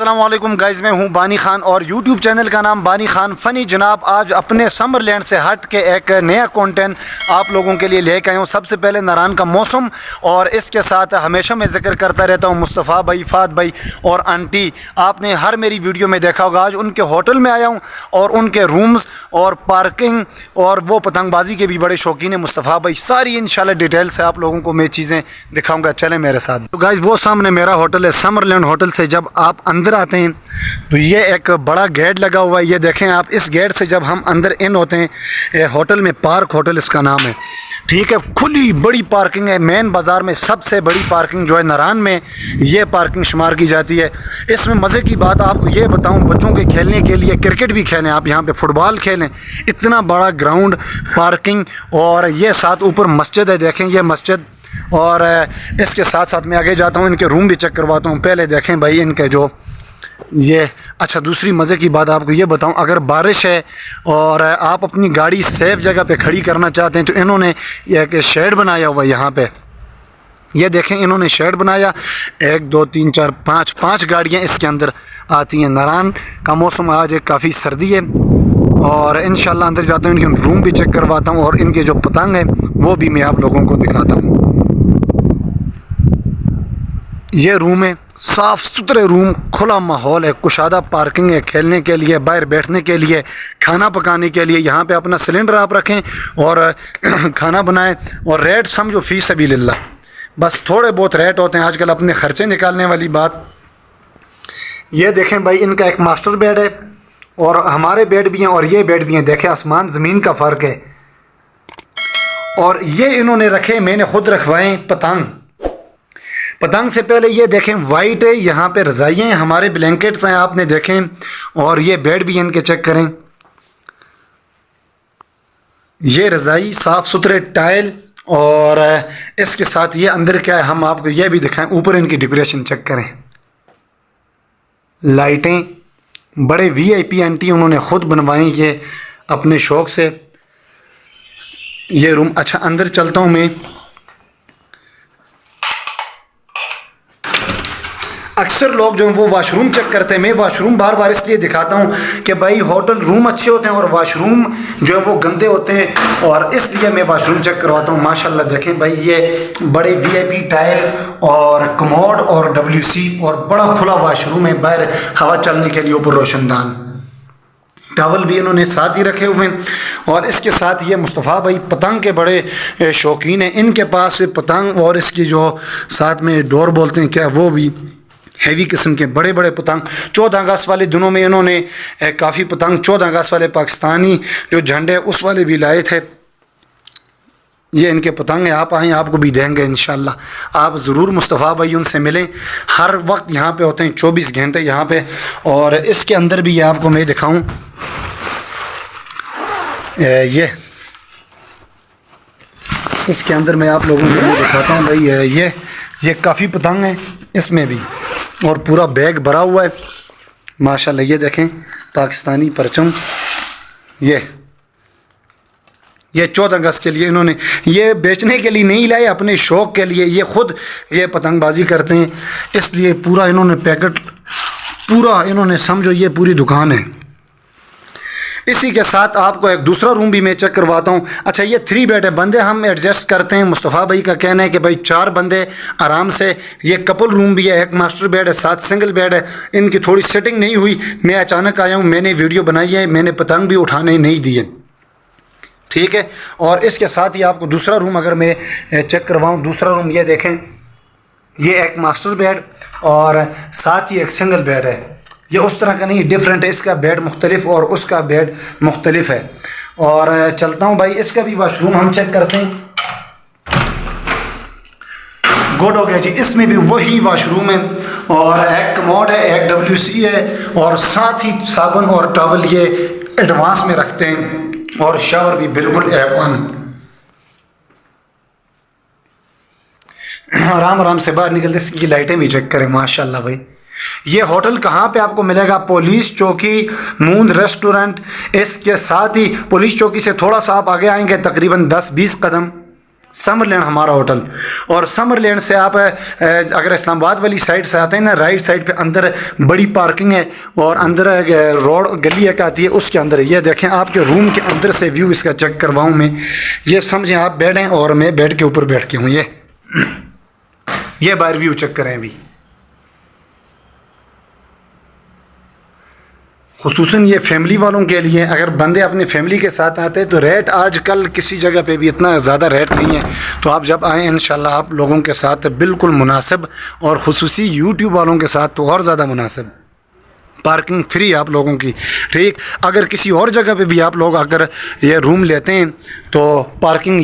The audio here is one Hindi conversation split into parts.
अस्सलामुअलैकुम गाइज़, मैं हूं बानी खान और यूट्यूब चैनल का नाम बानी खान फ़नी। जनाब, आज अपने समरलैंड से हट के एक नया कंटेंट आप लोगों के लिए लेकर आया हूं। सबसे पहले नारान का मौसम और इसके साथ हमेशा मैं ज़िक्र करता रहता हूं मुस्तफ़ा भाई, फ़ाद भाई और आंटी। आपने हर मेरी वीडियो में देखा होगा। आज उनके होटल में आया हूँ और उनके रूम्स और पार्किंग और वो पतंगबाजी के भी बड़े शौकीन है मुस्तफ़ा भाई। सारी इंशाल्लाह डिटेल से आप लोगों को मैं चीज़ें दिखाऊँगा। चलें मेरे साथ। तो गाइज़, वो सामने मेरा होटल है। समरलैंड होटल से जब आप अंदर आते हैं तो ये एक बड़ा गेट लगा हुआ है। ये देखें आप, इस गेट से जब हम अंदर इन होते हैं होटल में, पार्क होटल इसका नाम है, ठीक है। खुली बड़ी पार्किंग है। मेन बाज़ार में सबसे बड़ी पार्किंग जो है नारान में, ये पार्किंग शुमार की जाती है। इसमें मज़े की बात आपको ये बताऊं, बच्चों के खेलने के लिए क्रिकेट भी खेलें आप, यहाँ पे फुटबॉल खेलें। इतना बड़ा ग्राउंड, पार्किंग और ये साथ ऊपर मस्जिद है। देखें ये मस्जिद। और इसके साथ साथ मैं आगे जाता हूँ, इनके रूम भी चेक करवाता हूँ। पहले देखें भाई इनके जो ये, अच्छा दूसरी मज़े की बात आपको ये बताऊं, अगर बारिश है और आप अपनी गाड़ी सेफ़ जगह पे खड़ी करना चाहते हैं तो इन्होंने एक शेड बनाया हुआ है यहाँ पे। ये देखें इन्होंने शेड बनाया। 1 2 3 4 5 गाड़ियाँ इसके अंदर आती हैं। नारान का मौसम आज एक काफ़ी सर्दी है और इंशाल्लाह अंदर जाता हूँ, इनके रूम भी चेक करवाता हूँ और इनके जो पतंग है वो भी मैं आप लोगों को दिखाता हूँ। ये रूम है, साफ़ सुथरे रूम, खुला माहौल है, कुशादा पार्किंग है, खेलने के लिए, बाहर बैठने के लिए, खाना पकाने के लिए। यहाँ पे अपना सिलेंडर आप रखें और खाना बनाएं। और रेट समझो फ़ी सबीलिल्लाह, बस थोड़े बहुत रेट होते हैं आजकल अपने ख़र्चे निकालने वाली बात। ये देखें भाई, इनका एक मास्टर बेड है और हमारे बेड भी हैं और ये बेड भी हैं। देखें आसमान ज़मीन का फ़र्क है। और ये इन्होंने रखे, मैंने ख़ुद रखवाएँ पतंग। पतंग से पहले ये देखें वाइट है, यहाँ पे रज़ाइयाँ हैं, हमारे ब्लैंकेट्स हैं आपने देखें। और ये बेड भी इनके चेक करें। ये रज़ाई, साफ़ सुथरे टाइल और इसके साथ ये अंदर क्या है हम आपको ये भी दिखाएं। ऊपर इनकी डेकोरेशन चेक करें, लाइटें, बड़े VIP आंटी उन्होंने ख़ुद बनवाएं ये अपने शौक़ से। ये रूम, अच्छा अंदर चलता हूँ मैं। अक्सर लोग जो हैं वो वाशरूम चेक करते हैं। मैं वाशरूम बार बार इसलिए दिखाता हूँ कि भाई होटल रूम अच्छे होते हैं और वाशरूम जो है वो गंदे होते हैं, और इसलिए मैं वाशरूम चेक करवाता हूँ। माशाल्लाह देखें भाई, ये बड़े VIP टाइल और कमोड और WC और बड़ा खुला वाशरूम है, बाहर हवा चलने के लिए, ऊपर रोशनदान। टावल भी इन्होंने साथ ही रखे हुए हैं। और इसके साथ ये मुस्तफ़ा भाई पतंग के बड़े शौकीन हैं। इनके पास पतंग और इसकी जो साथ में डोर बोलते हैं क्या, वो भी हैवी किस्म के बड़े बड़े पतंग। 14 अगस्त वाले दिनों में इन्होंने काफ़ी पतंग, 14 अगस्त वाले पाकिस्तानी जो झंडे उस वाले भी लाए थे। ये इनके पतंग हैं। आप आएँ, आपको भी देंगे इंशाल्लाह। आप ज़रूर मुस्तफ़ा भाई उनसे मिलें, हर वक्त यहाँ पे होते हैं, 24 घंटे यहाँ पे। और इसके अंदर भी आपको मैं दिखाऊँ, ये इसके अंदर मैं आप लोगों को दिखाता हूँ भाई। ये काफ़ी पतंग हैं इसमें भी और पूरा बैग भरा हुआ है माशाल्लाह। ये देखें पाकिस्तानी परचम। ये 14 अगस्त के लिए इन्होंने, ये बेचने के लिए नहीं लाए, अपने शौक़ के लिए। ये ख़ुद ये पतंगबाजी करते हैं, इसलिए पूरा इन्होंने पैकेट, पूरा इन्होंने समझो ये पूरी दुकान है। इसी के साथ आपको एक दूसरा रूम भी मैं चेक करवाता हूँ। अच्छा, ये 3 बेड है, बंदे हम एडजस्ट करते हैं। मुस्तफ़ा भाई का कहना है कि भाई 4 बंदे आराम से। ये कपल रूम भी है, एक मास्टर बेड है, 7 सिंगल बेड है। इनकी थोड़ी सेटिंग नहीं हुई, मैं अचानक आया हूँ, मैंने वीडियो बनाई है, मैंने पतंग भी उठाने नहीं दिए, ठीक है। और इसके साथ ही आपको दूसरा रूम अगर मैं चेक करवाऊँ, दूसरा रूम ये देखें, ये एक मास्टर बेड और साथ ही एक सिंगल बेड है। ये उस तरह का नहीं, डिफरेंट है, इसका बेड मुख्तलिफ और उसका बेड मुख्तलिफ है। और चलता हूँ भाई, इसका भी वाशरूम हम चेक करते हैं। गुड हो गया जी, इसमें भी वही वाशरूम है और एक कमोड है, एक WC है और साथ ही साबुन और टॉवल ये एडवांस में रखते हैं और शावर भी बिल्कुल A1। आराम आराम से बाहर निकलते, इसकी लाइटें भी चेक करें माशाल्लाह भाई। ये होटल कहाँ पे आपको मिलेगा? पुलिस चौकी, मून रेस्टोरेंट। इसके साथ ही पुलिस चौकी से थोड़ा सा आप आगे आएंगे, तकरीबन 10-20 कदम समरलैंड हमारा होटल। और समरलैंड से आप अगर इस्लामाबाद वाली साइड से आते हैं ना, राइट साइड पे अंदर बड़ी पार्किंग है और अंदर रोड गली एक आती है, उसके अंदर ये देखें आपके रूम के अंदर से व्यू इसका चेक करवाऊँ मैं। ये समझें आप बेड हैं और मैं बेड के ऊपर बैठ के हूँ। ये बाहर व्यू चेक करें अभी। खुसूसन ये फैमिली वालों के लिए, अगर बंदे अपनी फैमिली के साथ आते हैं तो रेट आजकल किसी जगह पे भी इतना ज़्यादा रेट नहीं है, तो आप जब आएँ इंशाल्लाह आप लोगों के साथ बिल्कुल मुनासिब, और खुसूसी यूट्यूब वालों के साथ तो और ज़्यादा मुनासिब। पार्किंग फ्री आप लोगों की, ठीक। अगर किसी और जगह पे भी आप लोग अगर ये रूम लेते हैं तो पार्किंग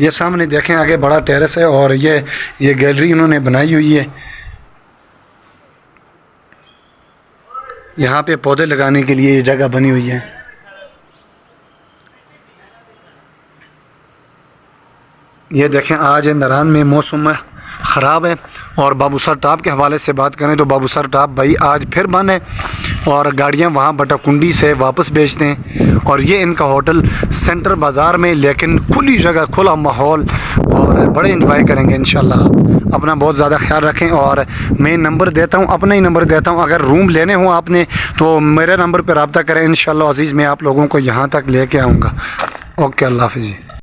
ये सामने देखें, आगे बड़ा टेरेस है और ये गैलरी इन्होंने बनाई हुई है। यहाँ पे पौधे लगाने के लिए ये जगह बनी हुई है। ये देखें आज नारान में मौसम ख़राब है। और बाबूसर टॉप के हवाले से बात करें तो बाबूसर टॉप भाई आज फिर बंद है और गाड़ियाँ वहाँ बटाकुंडी से वापस भेजते हैं। और ये इनका होटल सेंटर बाज़ार में, लेकिन खुली जगह, खुला माहौल, और बड़े इंजॉय करेंगे इंशाल्लाह। अपना बहुत ज़्यादा ख्याल रखें। और मैं नंबर देता हूँ, अपना ही नंबर देता हूँ, अगर रूम लेने हो आपने तो मेरे नंबर पर रब्ता करें इंशाल्लाह अज़ीज़, मैं आप लोगों को यहाँ तक लेके आऊँगा। ओके, अल्लाह हाफ़िज़।